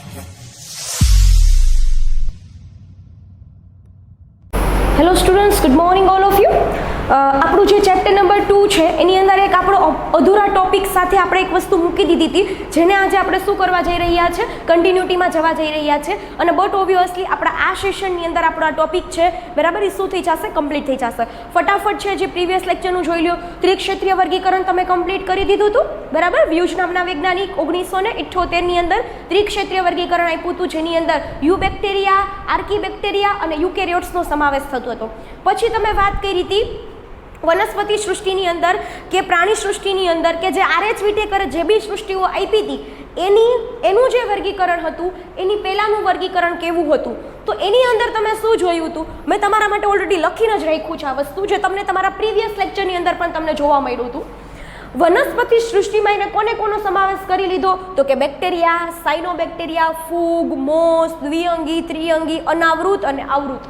Hello students, good morning all of you. આપણું જે chapter number 2 છે એની અંદર એક આપણો અધૂરા ટોપિક સાથે આપણે એક વસ્તુ મૂકી દીધી હતી, જેને આજે આપણે શું કરવા જઈ રહ્યા છે, કન્ટિન્યુટીમાં જવા જઈ રહ્યા છે. અને બટ ઓબ્વિયસલી આપણા આ સેશનની અંદર આપણો આ ટોપિક છે બરાબર, એ શું થઈ જશે, કમ્પ્લીટ થઈ જશે. ફટાફટ છે જે પ્રીવિયસ લેક્ચરનું જોઈ લો. ત્રિક્ષેત્રીય વર્ગીકરણ તમે કમ્પ્લીટ કરી દીધું હતું બરાબર. વ્યુજ નામના વૈજ્ઞાનિક 1978ની અંદર ત્રિક્ષેત્રીય વર્ગીકરણ આપ્યું હતું, જેની અંદર યુ બેક્ટેરિયા, આર્કી બેક્ટેરિયા અને યુકેરિયોટ્સનો સમાવેશ થતો હતો. પછી તમે વાત કરી હતી વનસ્પતિ સૃષ્ટિની અંદર કે પ્રાણી સૃષ્ટિની અંદર કે જે આર.એચ. વિટેકરે જે બી સૃષ્ટિઓ આપી હતી એનું જે વર્ગીકરણ હતું એની પહેલાંનું વર્ગીકરણ કેવું હતું. તો એની અંદર તમે શું જોયું હતું, મેં તમારા માટે ઓલરેડી લખીને જ રાખ્યું છે આ વસ્તુ, જે તમને તમારા પ્રીવિયસ લેક્ચરની અંદર પણ તમને જોવા મળ્યું હતું. વનસ્પતિ સૃષ્ટિમાં એને કોને કોનો સમાવેશ કરી લીધો, તો કે બેક્ટેરિયા, સાયનોબેક્ટેરિયા, ફૂગ, મોસ, દ્વિઅંગી, ત્રિઅંગી, અનાવૃત અને આવૃત.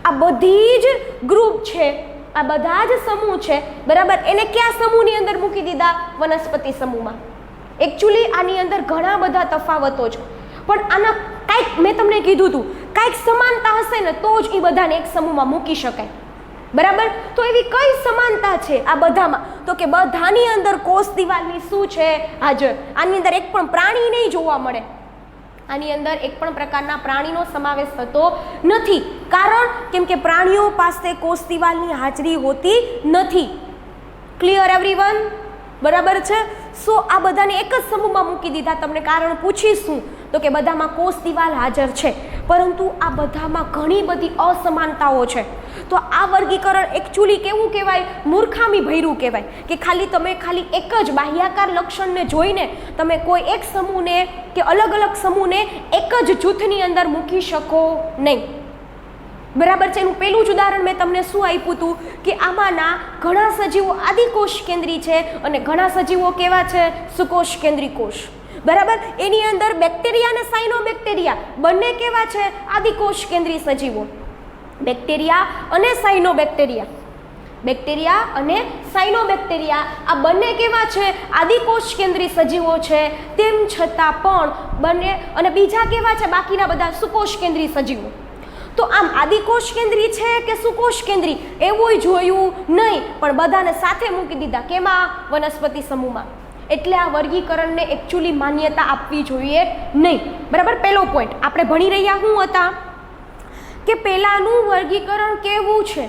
આ બધી જ ગ્રુપ છે, આ બધા જ સમૂહ છે બરાબર, એને કયા સમૂહની અંદર મૂકી દીધા, વનસ્પતિ સમૂહમાં. એકચ્યુઅલી આની અંદર ઘણા બધા તફાવતો છે, પણ આના કાંઈક મેં તમને કીધું હતું, કાંઈક સમાનતા હશે ને તો જ એ બધાને એક સમૂહમાં મૂકી શકાય બરાબર. તો એવી કઈ સમાનતા છે આ બધામાં, તો કે બધાની અંદર કોષ દિવાલની શું છે, હાજર. આની અંદર એક પણ પ્રાણી નહીં જોવા મળે, આની અંદર એક પણ પ્રકારના પ્રાણીનો સમાવેશ થતો નથી. કારણ કેમ કે પ્રાણીઓ પાસે કોષ દિવાલની હાજરી હોતી નથી. ક્લિયર એવરીવન, બરાબર છે. સો આ બધાને એક જ સમૂહમાં મૂકી દીધા. તમને કારણ પૂછીશું તો કે બધામાં કોષ દિવાલ હાજર છે, પરંતુ આ બધામાં ઘણી બધી અસમાનતાઓ છે. તો આ વર્ગીકરણ એકચ્યુઅલી કેવું કહેવાય, મૂર્ખામી ભર્યું કહેવાય કે ખાલી એક જ બાહ્યાકાર લક્ષણને જોઈને તમે કોઈ એક સમૂહને કે અલગ અલગ સમૂહને એક જ જૂથની અંદર મૂકી શકો નહીં બરાબર છે. એનું પહેલું જ ઉદાહરણ મેં તમને શું આપ્યું હતું કે આમાંના ઘણા સજીવો આદિકોષ કેન્દ્રી છે અને ઘણા સજીવો કેવા છે, સુકોષ કેન્દ્રી કોષ બરાબર. એની અંદર બેક્ટેરિયા અને સાયનોબેક્ટેરિયા બંને કેવા છે, આદિકોષ કેન્દ્રી સજીવો. બેક્ટેરિયા અને સાયનોબેક્ટેરિયા, બેક્ટેરિયા અને સાયનોબેક્ટેરિયા આ બંને કેવા છે, આદિકોષ કેન્દ્રી સજીવો છે. તેમ છતાં પણ બંને, અને બીજા કેવા છે, બાકીના બધા સુકોષ કેન્દ્રી સજીવો. તો આમ આદિકોષ કેન્દ્રી છે કે સુકોષ કેન્દ્રી એવું જોયું નહીં, પણ બધાને સાથે મૂકી દીધા. કેમાં, વનસ્પતિ સમૂહમાં. એટલે આ વર્ગીકરણને એકચ્યુઅલી માન્યતા આપવી જોઈએ નહીં બરાબર. પહેલો પોઈન્ટ આપણે ભણી રહ્યા શું હતા કે પહેલાનું વર્ગીકરણ કેવું છે,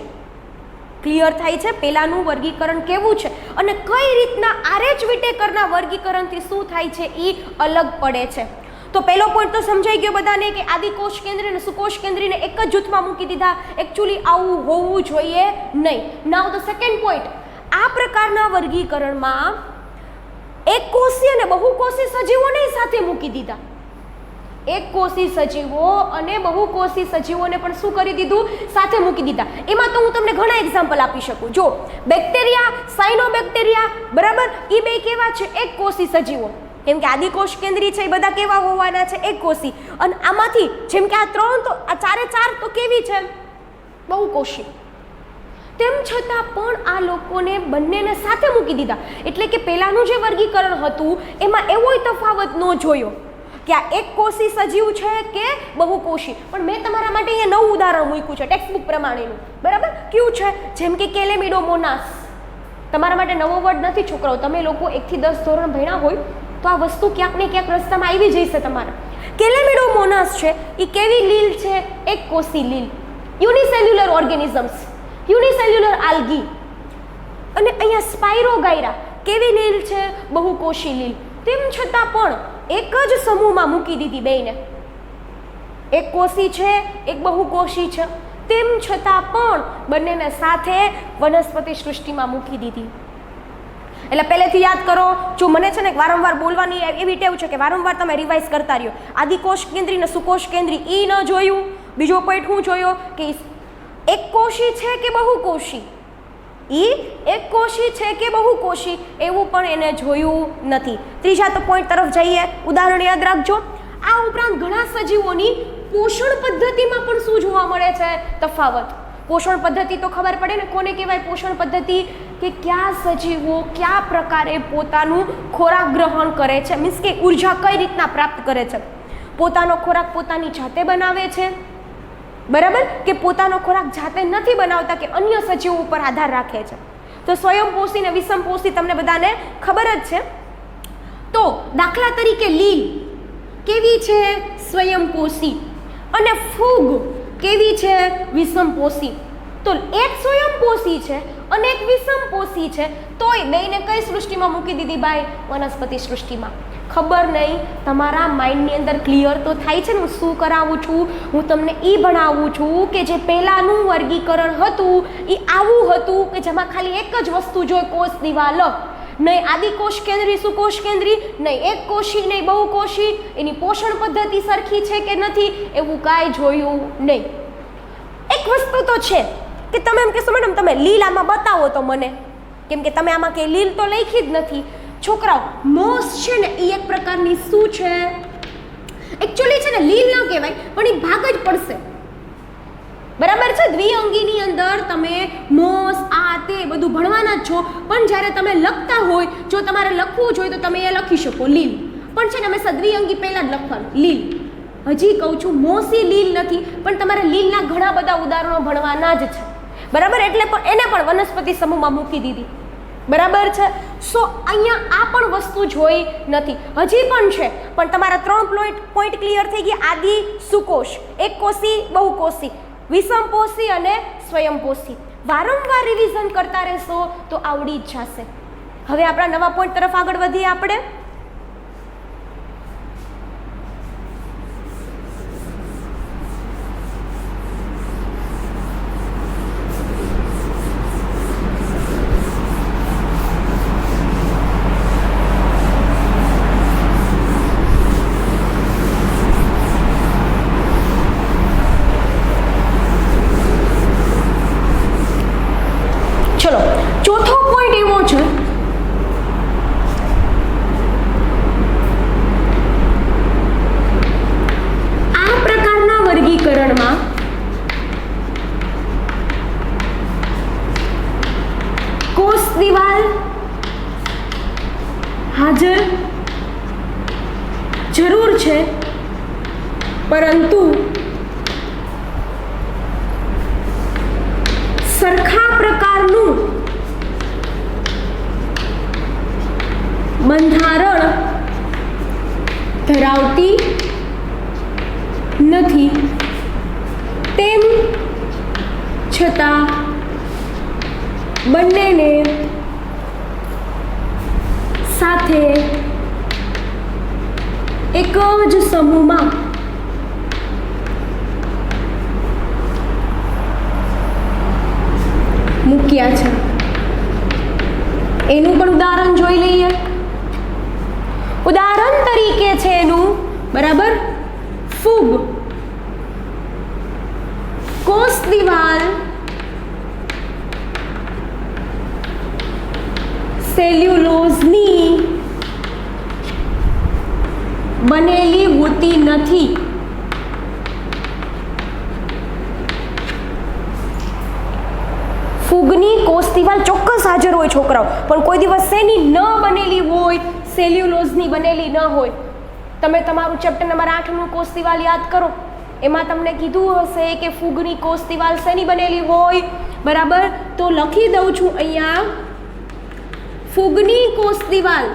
ક્લિયર થાય છે, પહેલાનું વર્ગીકરણ કેવું છે અને કઈ રીતના આર.એચ. વિટેકરના વર્ગીકરણથી શું થાય છે એ અલગ પડે છે. તો પહેલો પોઈન્ટ તો સમજાઈ ગયો બધાને કે આદિકોષ કેન્દ્રી અને સુકોષ કેન્દ્રીને એક જ જૂથમાં મૂકી દીધા. એકચ્યુઅલી આવું હોવું જોઈએ નહીં. નાઉ ધ સેકન્ડ પોઈન્ટ, આ પ્રકારના વર્ગીકરણમાં એક કોષી અને બહુકોષી સજીવોને સાથે મૂકી દીધા. એક કોષી સજીવો અને બહુકોષી સજીવોને પણ શું કરી દીધું, સાથે મૂકી દીધા. એમાં તો હું તમને ઘણા એક્ઝામ્પલ આપી શકું. જો બેક્ટેરિયા, સાયનોબેક્ટેરિયા બરાબર, એ બે કેવા છે, એક કોષી સજીવો. કેમ કે આદિકોષ કેન્દ્રી છે એ બધા કેવા હોવાના છે, એક કોષી. અને આમાંથી જેમ કે આ ત્રણ તો આ ચારે ચાર તો કેવી છે, બહુકોષી. તેમ છતાં પણ આ લોકોને બંનેને સાથે મૂકી દીધા. એટલે કે પહેલાનું જે વર્ગીકરણ હતું એમાં એવોય તફાવત ન જોયો કે આ એક કોષી સજીવ છે કે બહુકોષી. પણ મેં તમારા માટે અહીંયા નવું ઉદાહરણ મૂક્યું છે ટેક્સ્ટબુક પ્રમાણેનું બરાબર. કયું છે, જેમ કે કેલેમિડોમોનાસ. તમારા માટે નવો વર્ડ નથી છોકરાઓ, તમે લોકો 1 થી 10 ધોરણ ભણ્યા હોય તો આ વસ્તુ ક્યાંક ને ક્યાંક રસ્તામાં આવી જશે તમારા. કેલેમિડોમોનાસ છે એ કેવી લીલ છે, એક કોષી લીલ. યુનિસેલ્યુલર ઓર્ગેનિઝમ્સ, યુનિસેલ્યુલર આલ્ગી. અને અહીંયા સ્પાઇરોગાયરા કેવી લીલ છે, બહુકોષી લીલ. તેમ છતાં પણ એક જ સમૂહમાં મૂકી દીધી બેયને. એક કોષી છે, એક બહુકોષી છે. તેમ છતાં પણ બંનેને સાથે વનસ્પતિ સૃષ્ટિમાં મૂકી દીધી. એટલે પહેલેથી યાદ કરો. જો મને છે ને વારંવાર બોલવાની એવી ટેવ છે કે વારંવાર તમે રિવાઇઝ કરતા રહ્યો. આદિકોષ કેન્દ્રી ને સુકોષ કેન્દ્રી એ ન જોયું. બીજો પોઈન્ટ હું જોયો કે એક કોષી છે કે બહુકોષી, એક કોષી છે કે બહુકોષી એવું પણ એને જોયું નથી. ત્રીજા તો પોઈન્ટ તરફ જઈએ, ઉદાહરણ યાદ રાખજો. આ ઉપરાંત ઘણા સજીવોની પોષણ પદ્ધતિમાં પણ શું જોવા મળે છે, તફાવત. પોષણ પદ્ધતિ તો ખબર પડે ને કોને કહેવાય પોષણ પદ્ધતિ, કે કયા સજીવો કયા પ્રકારે પોતાનું ખોરાક ગ્રહણ કરે છે, મીન્સ કે ઉર્જા કઈ રીતના પ્રાપ્ત કરે છે. પોતાનો ખોરાક પોતાની જાતે બનાવે છે, બરાબર, કે પોતાનો ખોરાક જાતે નથી બનાવતા, કે અન્ય સજીવો ઉપર આધાર રાખે છે. તો સ્વયંપોષી ને વિષમપોષી તમને બધાને ખબર જ છે. તો દાખલા તરીકે લીલ કેવી છે? સ્વયંપોષી. અને ફૂગ કેવી છે? વિષમપોષી. તો એક સ્વયંપોષી છે અને એક વિષમપોષી છે, તોય બેયને કઈ સૃષ્ટિમાં મૂકી દીધી ભાઈ? વનસ્પતિ સૃષ્ટિમાં. ખબર નહીં, તમારા માઇન્ડની અંદર ક્લિયર તો થાય છે ને હું શું કરાવું છું? હું તમને એ ભણાવું છું કે જે પહેલાંનું વર્ગીકરણ હતું એ આવું હતું કે જેમાં ખાલી એક જ વસ્તુ જોઈ, કોષ દિવાલ. નહીં આદિકોષ કેન્દ્રી, સુકોષ કેન્દ્રી, નહીં એક કોષી, નહીં બહુકોષી, એની પોષણ પદ્ધતિ સરખી છે કે નથી, એવું કાંઈ જોયું નહીં. એક વસ્તુ તો છે કે તમે એમ કહેશો મેડમ તમે લીલ આમાં બતાવો તો મને, કેમ કે તમે આમાં કે લીલ તો લખી જ નથી. છોકરાઓ, મોસ છે ને એ એક પ્રકારની શું છે? એકચ્યુઅલી છે ને લીલ ન કહેવાય, પણ એ ભાગ જ પડશે, બરાબર છે. દ્વિઅંગીની અંદર તમે મોસ આ તે બધું ભણવાના જ છો, પણ જ્યારે તમે લખતા હોય, જો તમારે લખવું જોઈએ તો તમે એ લખી શકો લીલ, પણ છે ને હંમેશા દ્વિઅંગી પહેલાં જ લખવાનું લીલ. હજી કહું છું મોસી લીલ નથી, પણ તમારે લીલના ઘણા બધા ઉદાહરણો ભણવાના જ છે, બરાબર. એટલે પણ એને પણ વનસ્પતિ સમૂહમાં મૂકી દીધી, બરાબર છે. સો અહીંયા આ પણ વસ્તુ જોઈ નથી, હજી પણ છે, પણ તમારા 3 પોઈન્ટ ક્લિયર થઈ ગયા. આદિ, સુકોષ, એક કોષી, બહુકોષી, વિષમપોષી અને સ્વયંપોષી. વારંવાર રિવિઝન કરતા રહેશો તો આવડી જ જશે. હવે આપણા નવા પોઈન્ટ તરફ આગળ વધીએ આપણે. ચલો, ચોથો પોઈન્ટ એવો છે આ પ્રકારના વર્ગીકરણમાં કોષ દિવાલ હાજર જરૂર છે, પરંતુ સરખા પ્રકારનું બંધારણ ધરાવતી નથી. તેમ છતાં બંનેને સાથે એક જ સમૂહમાં મૂક્યા છે. એનું પણ ઉદાહરણ જોઈ લઈએ. ઉદાહરણ તરીકે છે એનું, બરાબર, ફૂગ. કોષ દિવાલ સેલ્યુલોઝની બનેલી હોતી નથી. ફૂગની કોષ દિવાલ ચોક્કસ હાજર હોય છોકરાઓ, પણ કોઈ દિવસ શેની ન બનેલી હોય? સેલ્યુલોઝની બનેલી ન હોય. તમે તમારું ચેપ્ટર નંબર 8નું કોષ દિવાલ યાદ કરો, એમાં તમને કીધું હશે કે ફૂગની કોષ દિવાલ શેની બનેલી હોય, બરાબર. તો લખી દઉં છું અહીંયા, ફૂગની કોષ દિવાલ,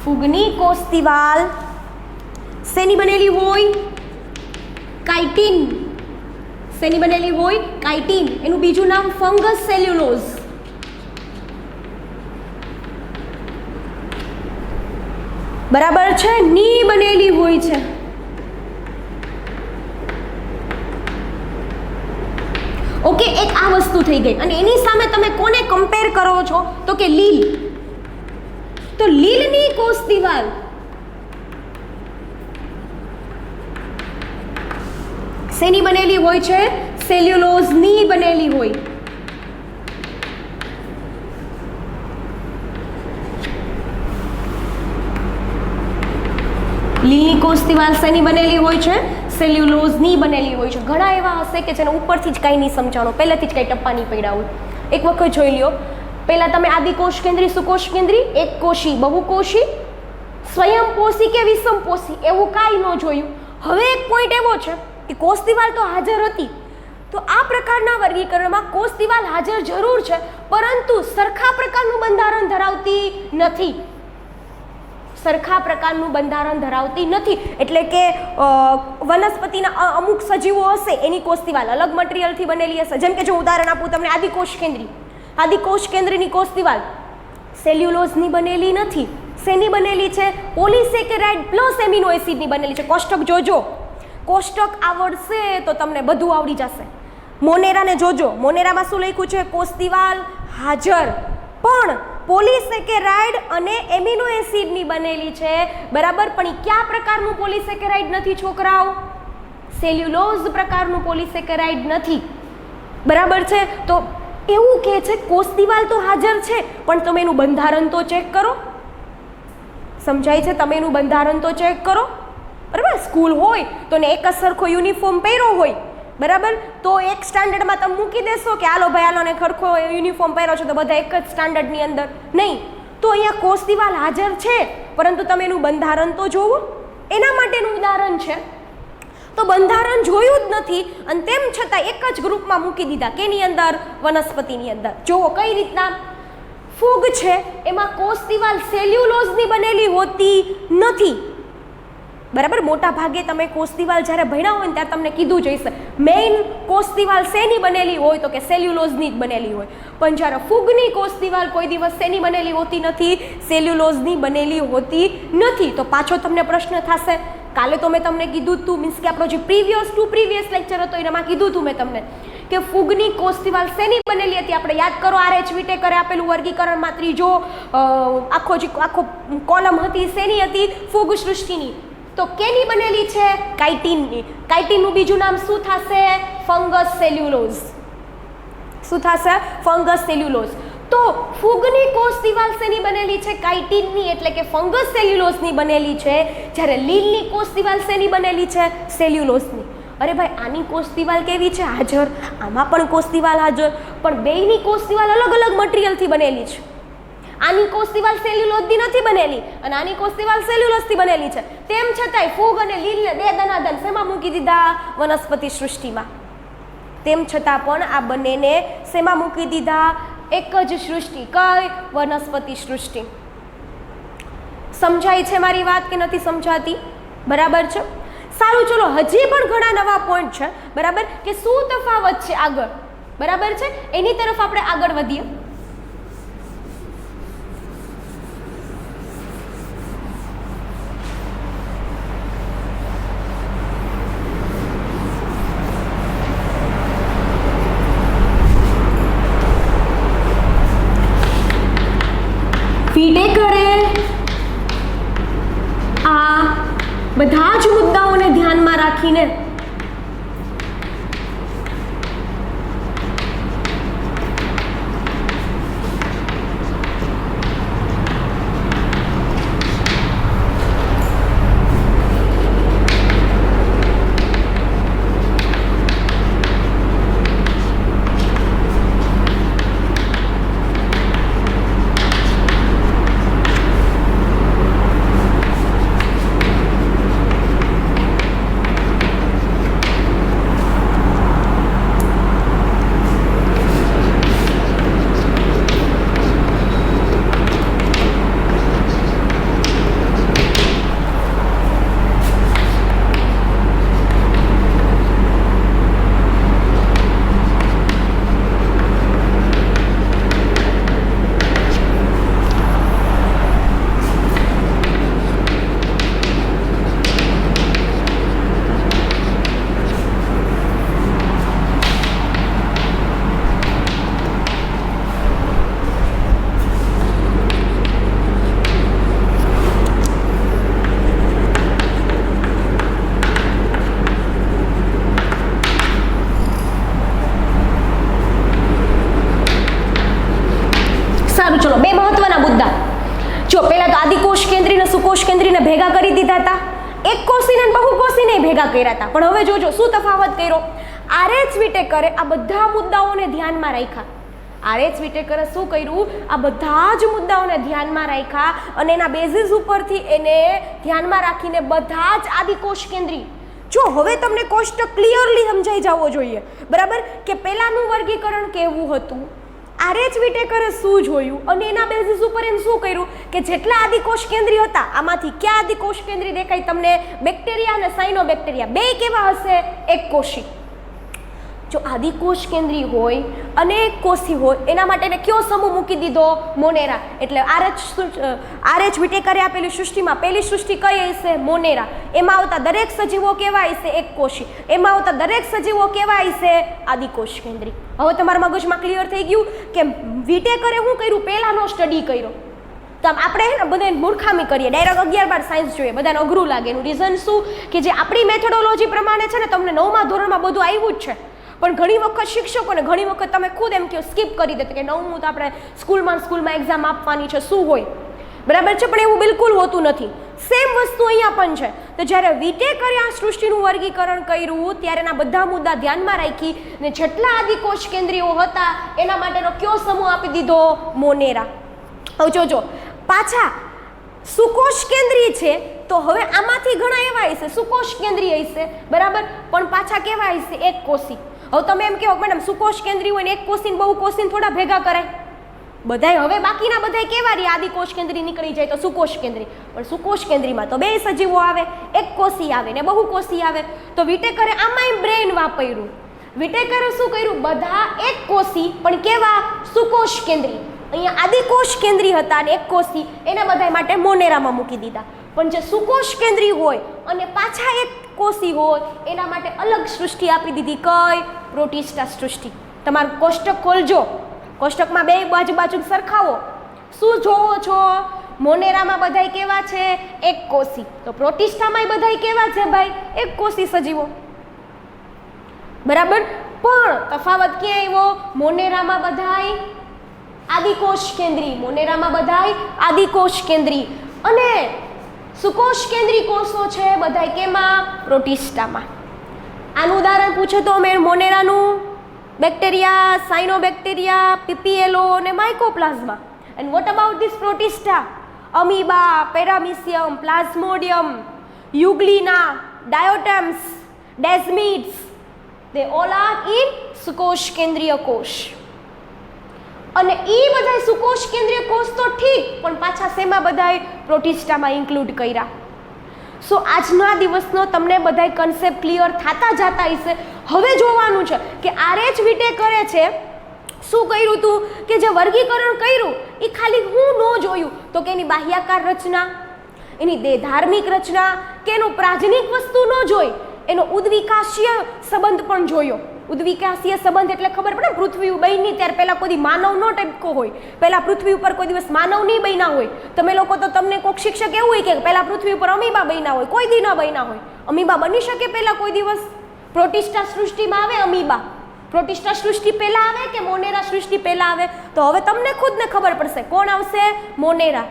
ફૂગની કોષ દિવાલ શેની બનેલી હોય? કાઇટિન. શેની બનેલી હોય? કાઇટિન. એનું બીજું નામ ફંગસ સેલ્યુલોઝ. બરાબર છે, ની બનેલી હોય છે. ઓકે, એક આ વસ્તુ થઈ ગઈ. અને એની સામે તમે કોને કમ્પેર કરો છો? તો કે લીલ. તો લીલની કોષ દિવાલ શેની બનેલી હોય છે? સેલ્યુલોઝની બનેલી હોય. લીલની કોષ દિવાલ શેની બનેલી હોય છે? સેલ્યુલોઝની બનેલી હોય છે. ઘણા એવા હશે કે જેને ઉપરથી જ કાંઈ નહીં સમજાણો, પહેલેથી જ કાંઈ ટપ્પા નહીં પડ્યા હોય. એક વખત જોઈ લ્યો. પહેલાં તમે આદિકોષ કેન્દ્રી, સુકોષ કેન્દ્રી, એક કોષી, બહુકોષી, સ્વયંપોષી કે વિષમપોષી એવું કાંઈ ન જોયું. હવે એક પોઈન્ટ એવો છે કે કોષ દિવાલ તો હાજર હતી, તો આ પ્રકારના વર્ગીકરણમાં કોષ દિવાલ હાજર જરૂર છે, પરંતુ સરખા પ્રકારનું બંધારણ ધરાવતી નથી. સરખા પ્રકારનું બંધારણ ધરાવતી નથી એટલે કે વનસ્પતિના અમુક સજીવો હશે એની કોષ દિવાલ અલગ મટીરિયલથી બનેલી હશે. જેમ કે જો ઉદાહરણ આપું તમને, આદિકોષ કેન્દ્રીની કોષ દિવાલ સેલ્યુલોઝની બનેલી નથી. શેની બનેલી છે? પોલીસેકેરાઇડ પ્લસ એમિનો એસિડની બનેલી છે. કોષ્ટક જોજો, કોષ્ટક આવડશે તો તમને બધું આવડી જશે. મોનેરાને જોજો, મોનેરામાં શું લખ્યું છે? કોષ દિવાલ હાજર પણ પોલીસેકેરાઇડ અને એમિનો એસિડની બનેલી છે, બરાબર. પણ એ કયા પ્રકારનું પોલીસેકેરાઇડ નથી છોકરાઓ? સેલ્યુલોઝ પ્રકારનું પોલીસેકેરાઇડ નથી, બરાબર છે. તો એવું કહે છે કોષ દિવાલ તો હાજર છે પણ તમે એનું બંધારણ તો ચેક કરો. સમજાય છે? તમે એનું બંધારણ તો ચેક કરો, બરાબર. સ્કૂલ હોય તો ને એક જ સરખો યુનિફોર્મ પહેર્યો હોય, બરાબર, તો એક સ્ટાન્ડર્ડમાં તમે મૂકી દેશો કે હાલો ભાઈ હાલો ને ખરખો યુનિફોર્મ પહેરો છો તો બધા એક જ સ્ટાન્ડર્ડની અંદર નહીં. તો અહીંયા કોષ દિવાલ હાજર છે પરંતુ તમે એનું બંધારણ તો જોવો, એના માટેનું ઉદાહરણ છે. તો બંધારણ જોયું જ નથી અને તેમ છતાં એક જ ગ્રુપમાં મૂકી દીધા. કેની અંદર? વનસ્પતિની અંદર. જુઓ કઈ રીતના. ફૂગ છે એમાં કોષ દિવાલ સેલ્યુલોઝની બનેલી હોતી નથી, બરાબર. મોટા ભાગે તમે કોષ દિવાલ જ્યારે ભણ્યા હોય ને ત્યારે તમને કીધું જ હશે મેઇન કોષ દિવાલ શેની બનેલી હોય તો કે સેલ્યુલોઝની જ બનેલી હોય. પણ જ્યારે ફૂગની કોષ દિવાલ કોઈ દિવસ શેની બનેલી હોતી નથી? સેલ્યુલોઝની બનેલી હોતી નથી. તો પાછો તમને પ્રશ્ન થશે, કાલે તો મેં તમને કીધું હતું, મીન્સ કે આપણો જે પ્રીવિયસ લેક્ચર હતો એનામાં કીધું હતું મેં તમને કે ફૂગની કોષ દિવાલ શેની બનેલી હતી? આપણે યાદ કરો, R.H. વિટેકરે આપેલું વર્ગીકરણમાં ત્રીજો આખો કોલમ હતી શેની હતી? ફૂગ સૃષ્ટિની. તો કેની બનેલી છે? કાઇટિનની. કાઇટિનનું બીજું નામ શું થશે? Fungus cellulose. શું થશે? Fungus cellulose. તો ફૂગની કોષ દિવાલ શેની બનેલી છે? કાઇટિનની એટલે કે ફંગસ સેલ્યુલોઝની બનેલી છે. જ્યારે લીલની કોષ દિવાલ શેની બનેલી છે? સેલ્યુલોઝની. અરે ભાઈ આની કોષ દિવાલ કેવી છે? હાજર. આમાં પણ કોષ દિવાલ હાજર, પણ બેયની કોષ દિવાલ અલગ અલગ મટીરિયલથી બનેલી છે. આની કોષ દિવાલ સેલ્યુલોઝની નથી બનેલી અને આની કોષ દિવાલ સેલ્યુલોઝથી બનેલી છે. તેમ છતાંય ફૂગ અને લીલને બે દનાદન શેમાં મૂકી દીધા? વનસ્પતિ સૃષ્ટિમાં. તેમ છતાં પણ આ બંનેને શેમાં મૂકી દીધા? એક જ સૃષ્ટિ. કઈ? વનસ્પતિ સૃષ્ટિ. સમજાય છે મારી વાત કે નથી સમજાતી? બરાબર છે. સારું, ચલો હજી પણ ઘણા નવા પોઈન્ટ છે, બરાબર, કે શું તફાવત છે આગળ, બરાબર છે, એની તરફ આપણે આગળ વધીએ. વિટેકરે આ બધા જ મુદ્દાઓને ધ્યાનમાં રાખીને કેન્દ્રીને ભેગા કરી દીધા હતા, એક કોષીને અને બહુકોષીને ભેગા કર્યા હતા. પણ હવે જોજો શું તફાવત કર્યો. R.H. વિટેકરે આ બધા મુદ્દાઓને ધ્યાનમાં રાખ્યા. આર.એચ. વિટેકરે શું કર્યું? આ બધા જ મુદ્દાઓને ધ્યાનમાં રાખ્યા અને એના બેઝિસ ઉપરથી એને ધ્યાનમાં રાખીને બધા જ આદિકોષ કેન્દ્રી. જો હવે તમને કોષ્ટક ક્લિયરલી સમજાઈ જવો જોઈએ, બરાબર, કે પહેલાનું વર્ગીકરણ કેવું હતું, આર.એચ. વિટેકરે શું જોયું અને એના બેઝિસ ઉપર એને શું કર્યું કે જેટલા આદિકોષ કેન્દ્રી હતા આમાંથી કયા આદિકોષ કેન્દ્રી દેખાય તમને? બેક્ટેરિયા અને સાયનોબેક્ટેરિયા બે કેવા હશે? એક કોષી. જો આદિકોષ કેન્દ્રી હોય અને એક કોષી હોય એના માટે કયો સમૂહ મૂકી દીધો? મોનેરા. એટલે આર.એચ. વિટેકરે આપેલી સૃષ્ટિમાં પહેલી સૃષ્ટિ કઈ હશે? મોનેરા. એમાં આવતા દરેક સજીવો કેવા હશે? એક કોષી. એમાં આવતા દરેક સજીવો કેવા હશે? આદિકોષ કેન્દ્રી. હવે તમારા મગજમાં ક્લિયર થઈ ગયું કે વિટેકરે શું કર્યું? પહેલાનો સ્ટડી કર્યો. તો આપણે ને બધા મૂર્ખામી કરીએ, ડાયરેક્ટ 11-12 સાયન્સ જોઈએ, બધાને અઘરું લાગે. એનું રીઝન શું કે જે આપણી મેથોડોલોજી પ્રમાણે છે ને તમને 9મા ધોરણમાં બધું આવ્યું જ છે, પણ ઘણી વખત શિક્ષકોને ઘણી વખત તમે ખુદ એમ કહો સ્કીપ કરી દેતો કે 9મું તો આપણે સ્કૂલમાં એક્ઝામ આપવાની છે, શું હોય, બરાબર છે, પણ એવું બિલકુલ હોતું નથી. સેમ વસ્તુ અહીંયા પણ છે. તો જ્યારે વિટેકરે આ સૃષ્ટિનું વર્ગીકરણ કર્યું ત્યારે એના બધા મુદ્દા ધ્યાનમાં રાખી ને જેટલા આદિકોષ કેન્દ્રીઓ હતા એના માટેનો કયો સમૂહ આપી દીધો? મોનેરા. હવે જોજો પાછા સુકોષ કેન્દ્રી છે તો હવે આમાંથી ઘણા એવા હશે સુકોષ કેન્દ્રીય હશે, બરાબર, પણ પાછા કેવા હશે? એક કોષી. હવે તમે એમ કહો મેડમ સુકોષ કેન્દ્રી હોય ને એક કોષીને બહુ કોષીને થોડા ભેગા કરાય? બધાય હવે બાકીના બધાય કેવા રહી? આદિકોષ કેન્દ્રી નીકળી જાય તો સુકોષ કેન્દ્રી. પણ સુકોષ કેન્દ્રીમાં તો બે સજીવો આવે, એક કોષી આવે ને બહુ કોષી આવે. તો વિટેકરે આમાંય બ્રેન વાપર્યું. વિટેકરે શું કર્યું? બધા એક કોષી પણ કેવા? સુકોષ કેન્દ્રી. અહીંયા આદિકોષ કેન્દ્રી હતા અને એક કોષી, એને બધા માટે મોનેરામાં મૂકી દીધા. પણ જે સુકોષ કેન્દ્રી હોય અને પાછા એક કોષી હોય એના માટે અલગ સૃષ્ટિ આપી દીધી. કઈ? પ્રોટિસ્ટા સૃષ્ટિ. તમારું કોષ્ટક ખોલજો, કોષ્ટકમાં બે બાજુ સરખાવો. શું જોવો છો? મોનેરામાં બધાય કેવા છે? એક કોષી. તો પ્રોટિસ્ટામાંય બધાય કેવા છે ભાઈ? એક કોષી સજીવો, બરાબર. પણ તફાવત ક્યાં આવ્યો? મોનેરામાં બધાય આદિકોષ કેન્દ્રી, મોનેરામાં બધાય આદિકોષ કેન્દ્રી અને સુકોષ કેન્દ્રી કોષો છે બધાય કેમાં? પ્રોટિસ્ટામાં. આનું ઉદાહરણ પૂછે તો અમે મોનેરાનું બેક્ટેરિયા, સાયનોબેક્ટેરિયા, પીપીએલઓ અને mycoplasma. And what about this protista? Amoeba, paramecium, plasmodium, euglena, diatoms, desmids, they all are in સુકોષ કેન્દ્રીય કોષ. અને એ બધા સુકોષ કેન્દ્રીય કોષ તો ઠીક, પણ પાછા શેમાં બધાય? પ્રોટિસ્ટામાં ઇન્ક્લુડ કર્યા. સો આજના દિવસનો તમને બધાય કન્સેપ્ટ ક્લિયર થતા જતા હશે. હવે જોવાનું છે કે આર.એચ. વિટેકરે છે શું કર્યું હતું કે જે વર્ગીકરણ કર્યું એ ખાલી હું ન જોયું તો કે એની બાહ્યાકાર રચના, એની ધાર્મિક રચના કે એનું પ્રાજનિક વસ્તુ ન જોઈ, એનો ઉદ્વિકાસીય સંબંધ પણ જોયો. ઉદ્વિકાસીય સંબંધ એટલે ખબર પડે પૃથ્વી બની ત્યારે પહેલાં કોઈ માનવ નો ટપકો હોય, પહેલાં પૃથ્વી ઉપર કોઈ દિવસ માનવ નહીં બન્યા હોય. તમે લોકો તો તમને કોઈક શિક્ષક એવું હોય કે પહેલાં પૃથ્વી ઉપર અમીબા બન્યા હોય, કોઈ દી ન બન્યા હોય. અમીબા બની શકે પહેલાં કોઈ દિવસ? પ્રોટિસ્ટા સૃષ્ટિમાં આવે અમીબા. પ્રોટિસ્ટા સૃષ્ટિ પહેલાં આવે કે મોનેરા સૃષ્ટિ પહેલાં આવે? તો હવે તમને ખુદને ખબર પડશે કોણ આવશે? મોનેરા,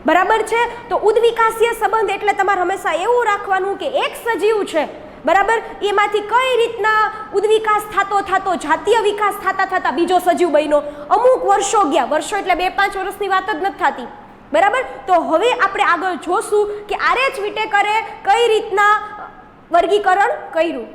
બરાબર છે. તો ઉદ્વિકાસીય સંબંધ એટલે તમારે હંમેશા એવું રાખવાનું કે એક સજીવ છે, બરાબર, એમાંથી કઈ રીતના ઉદ્વિકાસ થતો જાતીય વિકાસ થતા બીજો સજીવ બન્યો. અમુક વર્ષો ગયા, વર્ષો એટલે 2-5 વર્ષની વાત જ નથી થતી, બરાબર. તો હવે આપણે આગળ જોશું કે આર.એચ. વિટેકરે કઈ રીતના વર્ગીકરણ કર્યું.